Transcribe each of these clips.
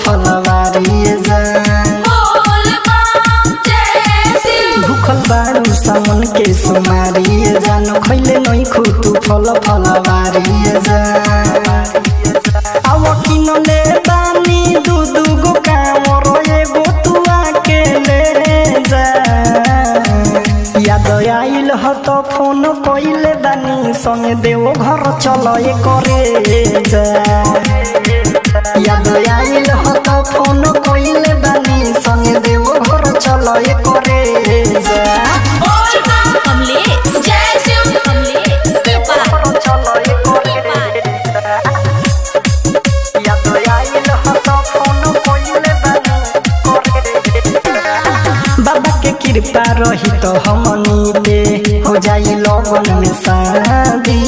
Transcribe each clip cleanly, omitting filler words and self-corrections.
फलवारी भूखल बारू सावन के सुमारी जान खैले नहीं खुतु फल फलवारी अब किनले बानी दू गो कामर एगो तू आके ले जा याद आइल ह त फोन कइले बानी संगे देव घर चल करे जा याद आइल ह त फोन कइले बानी संगे देव घर चल करे जा बाबा के कृपा रही तो हमनी पे हो जाई लगन में शादी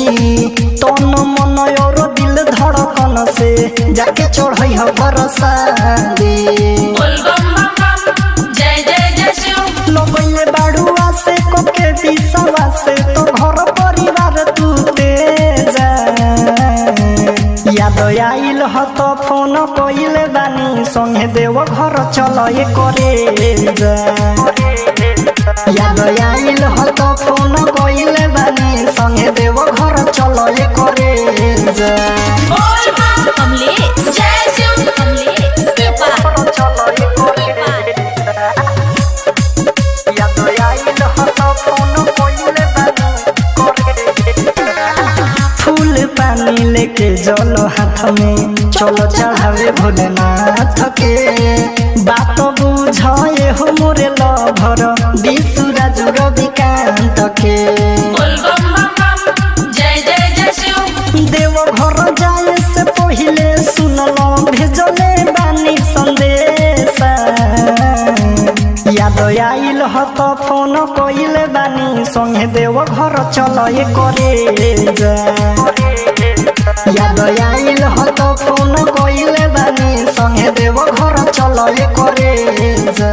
तन मन और दिल धड़कन से जाके चढ़ई हो बरसादी लगैले बाड़ुआ से कोके दिसवा से तो घर परिवार तू तेजा याद आइल ह त फोन कइले बानी संगे देव घर चल करे जा याद आइल ह त फोन कइले बानी संगे देव घर चल करे जा फूल पानी लेके जल हाथ में चलो चढ़ावे भोलेनाथ के बात बुझे हो मोरे लभर विश्वराज रविकांत के देव घर जाए से पहले सुनल भेजले बानी संदेश याद आइल ह त फोन कइले बानी संगे देव घर चल करे जा याद आइल ह त फोन कइले बानी संगे देव घर चल करे जा।